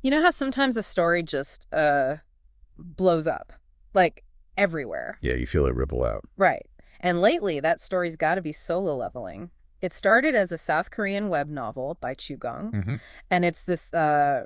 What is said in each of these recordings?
You know how sometimes a story just blows up, like everywhere. Yeah, you feel it ripple out. Right. And lately, that story's got to be Solo Leveling. It started as a South Korean web novel by Chugong, Hmm. and it's this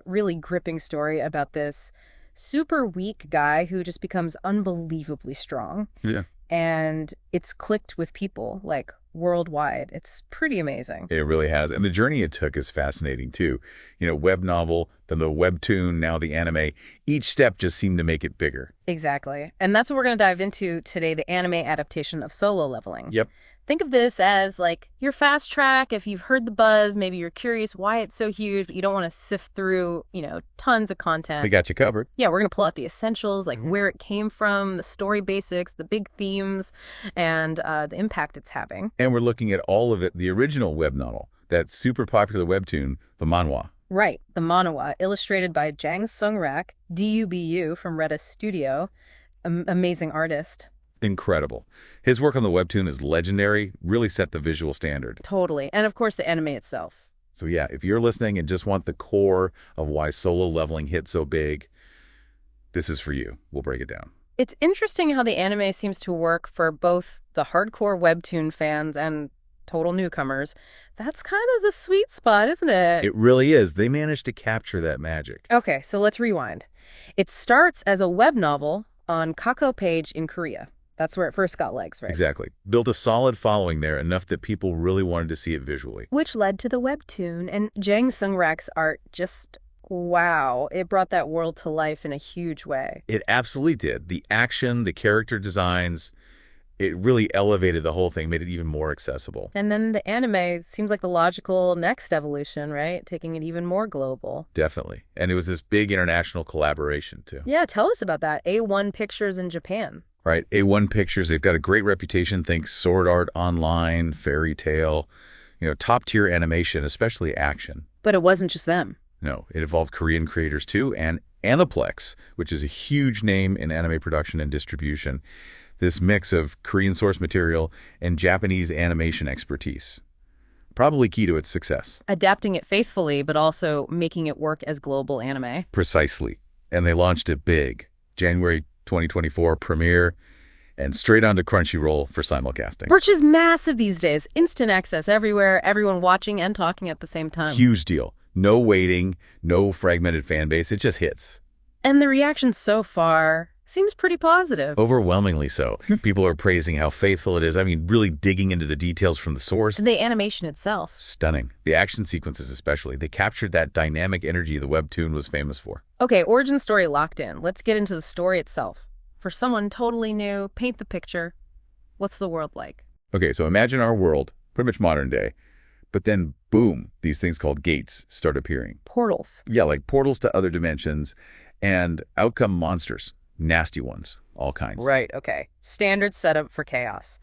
really gripping story about this super weak guy who just becomes unbelievably strong. Yeah. And it's clicked with people, like, worldwide. It's pretty amazing. It really has. And the journey it took is fascinating too. Web novel, then the webtoon, now the anime. Each step just seemed to make it bigger. Exactly. And that's what we're going to dive into today, the anime adaptation of Solo Leveling. Yep. Think of this as like your fast track. If you've heard the buzz, maybe you're curious why it's so huge, but you don't want to sift through, tons of content. We got you covered. Yeah, we're going to pull out the essentials, like where it came from, the story basics, the big themes, and the impact it's having. And we're looking at all of it, the original web novel, that super popular webtoon, the manhwa. Right, the manhwa, illustrated by Jang Sung-rak, DUBU from Redis Studio, amazing artist. Incredible. His work on the webtoon is legendary, really set the visual standard. Totally. And of course, the anime itself. So yeah, if you're listening and just want the core of why Solo Leveling hit so big, this is for you. We'll break it down. It's interesting how the anime seems to work for both the hardcore webtoon fans and total newcomers. That's kind of the sweet spot, isn't it? It really is. They managed to capture that magic. Okay, so let's rewind. It starts as a web novel on Kakao Page in Korea. That's where it first got legs, right? Exactly. Built a solid following there, enough that people really wanted to see it visually. Which led to the webtoon, and Jang Sung-rak's art just, wow. It brought that world to life in a huge way. It absolutely did. The action, the character designs, it really elevated the whole thing, made it even more accessible. And then the anime seems like the logical next evolution, right? Taking it even more global. Definitely. And it was this big international collaboration, too. Yeah, tell us about that. A1 Pictures in Japan. Right. A1 Pictures, they've got a great reputation. Think Sword Art Online, Fairy Tail, top-tier animation, especially action. But it wasn't just them. No, it involved Korean creators, too, and Aniplex, which is a huge name in anime production and distribution. This mix of Korean source material and Japanese animation expertise. Probably key to its success. Adapting it faithfully, but also making it work as global anime. Precisely. And they launched it big. January 2024 premiere, and straight onto Crunchyroll for simulcasting. Which is massive these days. Instant access everywhere, everyone watching and talking at the same time. Huge deal. No waiting, no fragmented fan base. It just hits. And the reaction so far seems pretty positive. Overwhelmingly so. People are praising how faithful it is. I mean, really digging into the details from the source. The animation itself. Stunning. The action sequences especially. They captured that dynamic energy the webtoon was famous for. Okay, origin story locked in. Let's get into the story itself. For someone totally new, paint the picture. What's the world like? Okay, so imagine our world, pretty much modern day. But then, boom, these things called gates start appearing. Portals. Yeah, like portals to other dimensions. And out come monsters. Nasty ones. All kinds. Right, okay. Standard setup for chaos.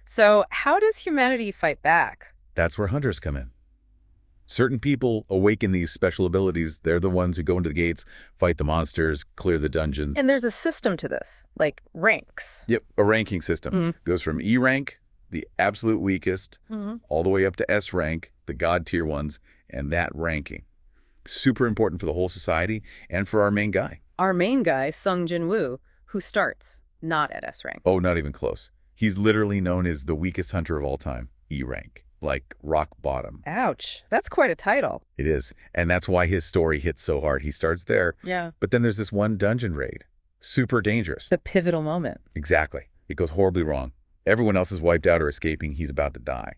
So how does humanity fight back? That's where hunters come in. Certain people awaken these special abilities. They're the ones who go into the gates, fight the monsters, clear the dungeons. And there's a system to this, like ranks. Yep, a ranking system. Goes from E rank, the absolute weakest, all the way up to S rank, the god tier ones, and that ranking. Super important for the whole society and for our main guy. Our main guy, Sung Jin-woo, who starts not at S rank. Oh, not even close. He's literally known as the weakest hunter of all time, E rank. Like rock bottom. Ouch. That's quite a title. It is. And that's why his story hits so hard. He starts there. Yeah. But then there's this one dungeon raid. Super dangerous. The pivotal moment. Exactly. It goes horribly wrong. Everyone else is wiped out or escaping. He's about to die.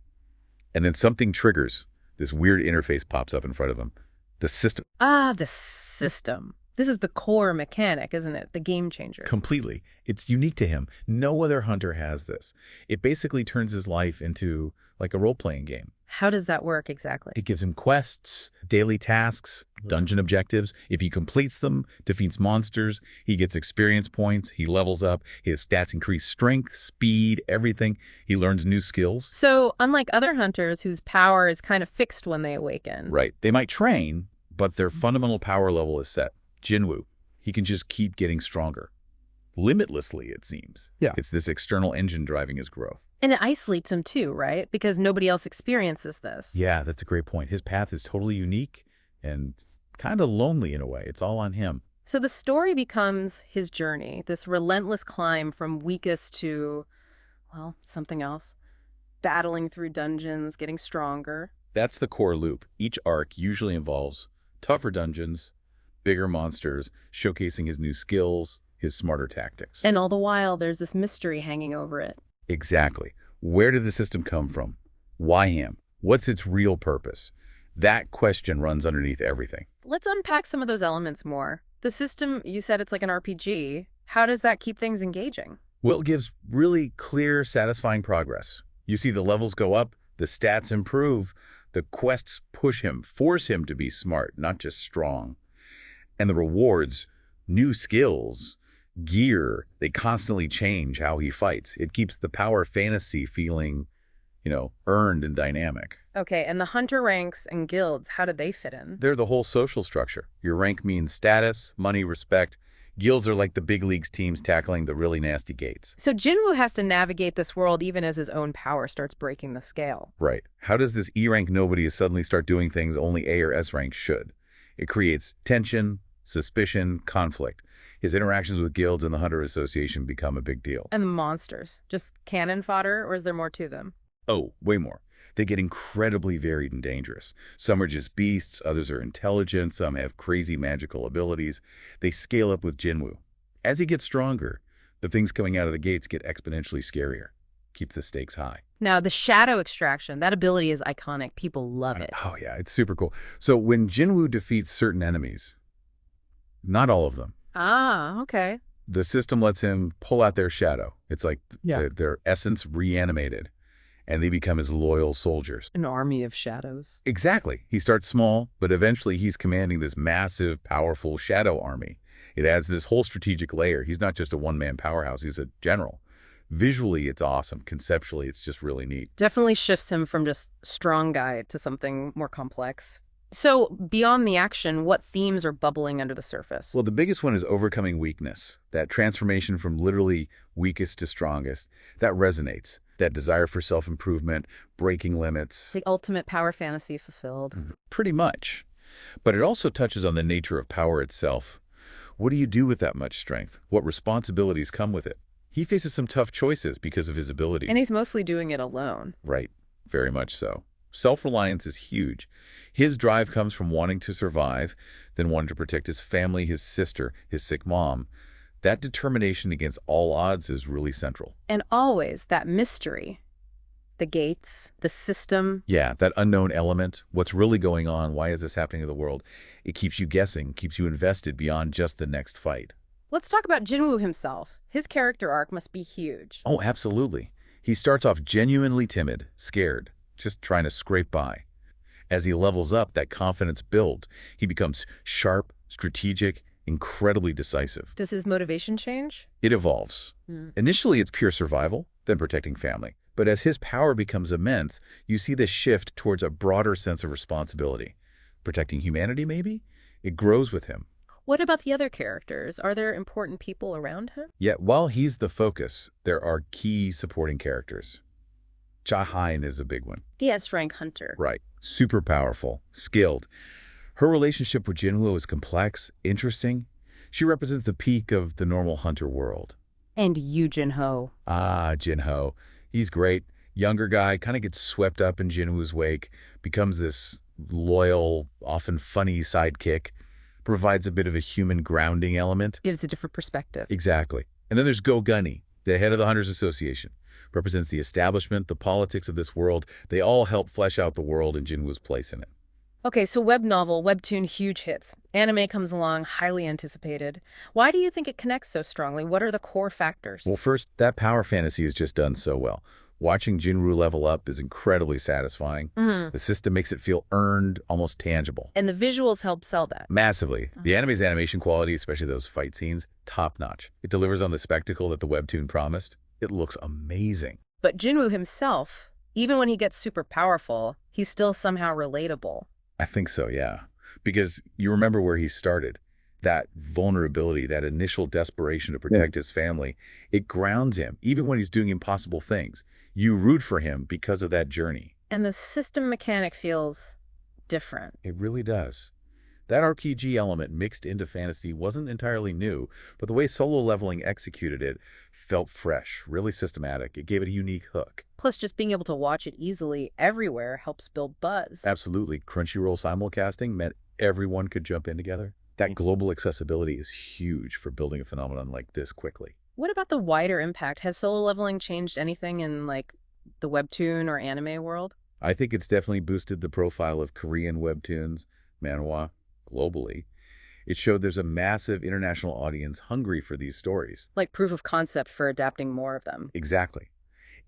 And then something triggers. This weird interface pops up in front of him. The system. Ah, the system. This is the core mechanic, isn't it? The game changer. Completely. It's unique to him. No other hunter has this. It basically turns his life into like a role-playing game. How does that work exactly? It gives him quests, daily tasks, dungeon objectives. If he completes them, defeats monsters, he gets experience points, he levels up, his stats increase strength, speed, everything. He learns new skills. So, unlike other hunters whose power is kind of fixed when they awaken. Right. They might train, but their fundamental power level is set. Jinwoo, he can just keep getting stronger. Limitlessly, it seems. Yeah. It's this external engine driving his growth. And it isolates him too, right? Because nobody else experiences this. Yeah, that's a great point. His path is totally unique and Kind of lonely in a way. It's all on him. So the story becomes his journey, this relentless climb from weakest to, well, something else. Battling through dungeons, getting stronger. That's the core loop. Each arc usually involves tougher dungeons, bigger monsters, showcasing his new skills, his smarter tactics. And all the while, there's this mystery hanging over it. Exactly. Where did the system come from? Why him? What's its real purpose? That question runs underneath everything. Let's unpack some of those elements more. The system, you said it's like an RPG. How does that keep things engaging? Well, it gives really clear, satisfying progress. You see the levels go up, the stats improve, the quests push him, force him to be smart, not just strong. And the rewards, new skills, gear, they constantly change how he fights. It keeps the power fantasy feeling, earned and dynamic. Okay, and the hunter ranks and guilds, how do they fit in? They're the whole social structure. Your rank means status, money, respect. Guilds are like the big leagues teams tackling the really nasty gates. So Jinwoo has to navigate this world even as his own power starts breaking the scale. Right. How does this E-rank nobody suddenly start doing things only A or S rank should? It creates tension, suspicion, conflict. His interactions with guilds and the Hunter Association become a big deal. And the monsters, just cannon fodder, or is there more to them? Oh, way more. They get incredibly varied and dangerous. Some are just beasts, others are intelligent, some have crazy magical abilities. They scale up with Jinwoo. As he gets stronger, the things coming out of the gates get exponentially scarier. Keeps the stakes high. Now, the shadow extraction, that ability is iconic. People love it. Oh yeah, it's super cool. So when Jinwoo defeats certain enemies, not all of them, Ah, okay. the system lets him pull out their shadow. It's like their essence reanimated. And they become his loyal soldiers. An army of shadows. Exactly. He starts small, but eventually he's commanding this massive, powerful shadow army. It adds this whole strategic layer. He's not just a one-man powerhouse. He's a general. Visually, it's awesome. Conceptually, it's just really neat. Definitely shifts him from just strong guy to something more complex. So beyond the action, what themes are bubbling under the surface? Well, the biggest one is overcoming weakness. That transformation from literally weakest to strongest. That resonates. That desire for self-improvement, breaking limits. The ultimate power fantasy fulfilled. Pretty much. But it also touches on the nature of power itself. What do you do with that much strength? What responsibilities come with it? He faces some tough choices because of his ability. And he's mostly doing it alone. Right. Very much so. Self-reliance is huge. His drive comes from wanting to survive, then wanting to protect his family, his sister, his sick mom. That determination against all odds is really central. And always that mystery. The gates, the system. Yeah, that unknown element. What's really going on? Why is this happening to the world? It keeps you guessing, keeps you invested beyond just the next fight. Let's talk about Jinwoo himself. His character arc must be huge. Oh, absolutely. He starts off genuinely timid, scared, just trying to scrape by. As he levels up, that confidence builds. He becomes sharp, strategic, incredibly decisive. Does his motivation change? It evolves. Initially, it's pure survival, then protecting family. But as his power becomes immense, you see this shift towards a broader sense of responsibility. Protecting humanity, maybe? It grows with him. What about the other characters? Are there important people around him? Yet while he's the focus, there are key supporting characters. Cha Hain is a big one. The S-rank hunter. Right. Super powerful, skilled. Her relationship with Jinwoo is complex, interesting. She represents the peak of the normal hunter world. And Yu Jin-ho. Ah, Jin-ho. He's great. Younger guy, kind of gets swept up in Jinwoo's wake, becomes this loyal, often funny sidekick, provides a bit of a human grounding element. Gives a different perspective. Exactly. And then there's Go Gunny, the head of the Hunters Association. Represents the establishment, the politics of this world. They all help flesh out the world and Jinwoo's place in it. Okay, so web novel, webtoon, huge hits. Anime comes along, highly anticipated. Why do you think it connects so strongly? What are the core factors? Well, first, that power fantasy is just done so well. Watching Jinwoo level up is incredibly satisfying. The system makes it feel earned, almost tangible. And the visuals help sell that. Massively. The anime's animation quality, especially those fight scenes, top-notch. It delivers on the spectacle that the webtoon promised. It looks amazing. But Jinwoo himself, even when he gets super powerful, he's still somehow relatable. I think so, yeah. Because you remember where he started. That vulnerability, that initial desperation to protect his family, it grounds him, even when he's doing impossible things. You root for him because of that journey. And the system mechanic feels different. It really does. That RPG element mixed into fantasy wasn't entirely new, but the way Solo Leveling executed it felt fresh, really systematic. It gave it a unique hook. Plus, just being able to watch it easily everywhere helps build buzz. Absolutely. Crunchyroll simulcasting meant everyone could jump in together. That global accessibility is huge for building a phenomenon like this quickly. What about the wider impact? Has Solo Leveling changed anything in, like, the webtoon or anime world? I think it's definitely boosted the profile of Korean webtoons, manhwa, globally. It showed there's a massive international audience hungry for these stories. Like proof of concept for adapting more of them. Exactly.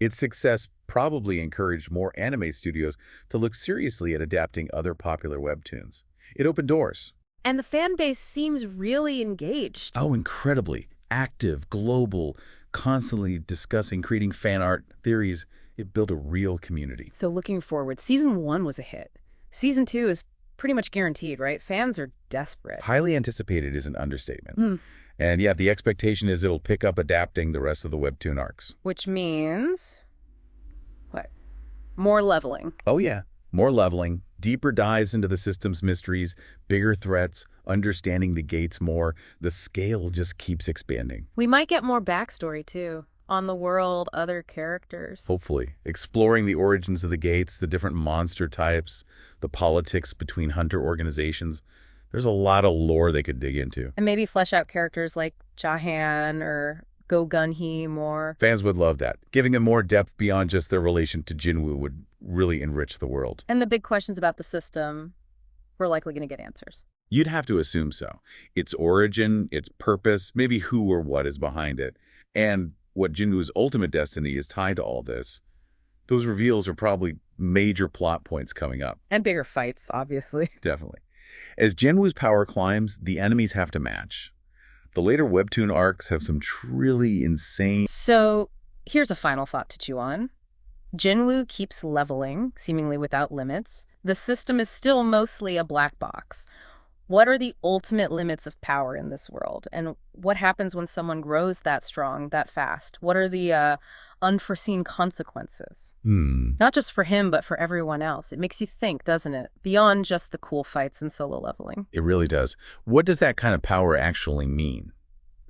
Its success probably encouraged more anime studios to look seriously at adapting other popular webtoons. It opened doors. And the fan base seems really engaged. Oh, incredibly. Active, global, constantly discussing, creating fan art, theories. It built a real community. So looking forward, season 1 was a hit. Season 2 is pretty much guaranteed, right? Fans are desperate. Highly anticipated is an understatement. Hmm. And yeah, the expectation is it'll pick up adapting the rest of the webtoon arcs. Which means... what? More leveling. Oh yeah, more leveling, deeper dives into the system's mysteries, bigger threats, understanding the gates more. The scale just keeps expanding. We might get more backstory, too. On the world, other characters. Hopefully, exploring the origins of the gates, the different monster types, the politics between hunter organizations. There's a lot of lore they could dig into. And maybe flesh out characters like Jahan or Go Gun-hee more. Fans would love that. Giving them more depth beyond just their relation to Jinwoo would really enrich the world. And the big questions about the system, we're likely going to get answers. You'd have to assume so. Its origin, its purpose, maybe who or what is behind it, and what Jinwoo's ultimate destiny is tied to all this. Those reveals are probably major plot points coming up. And bigger fights, obviously. Definitely. As Jinwoo's power climbs, the enemies have to match. The later webtoon arcs have some truly insane... So here's a final thought to chew on. Jinwoo keeps leveling, seemingly without limits. The system is still mostly a black box. What are the ultimate limits of power in this world? And what happens when someone grows that strong, that fast? What are the unforeseen consequences? Not just for him, but for everyone else. It makes you think, doesn't it? Beyond just the cool fights and solo leveling. It really does. What does that kind of power actually mean?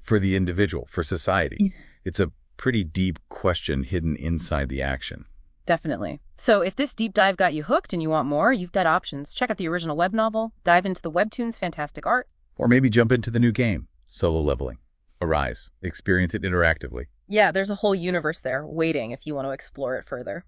For the individual, for society? It's a pretty deep question hidden inside the action. Definitely. So if this deep dive got you hooked and you want more, you've got options. Check out the original web novel, dive into the webtoon's fantastic art. Or maybe jump into the new game, Solo Leveling. Arise. Experience it interactively. Yeah, there's a whole universe there waiting if you want to explore it further.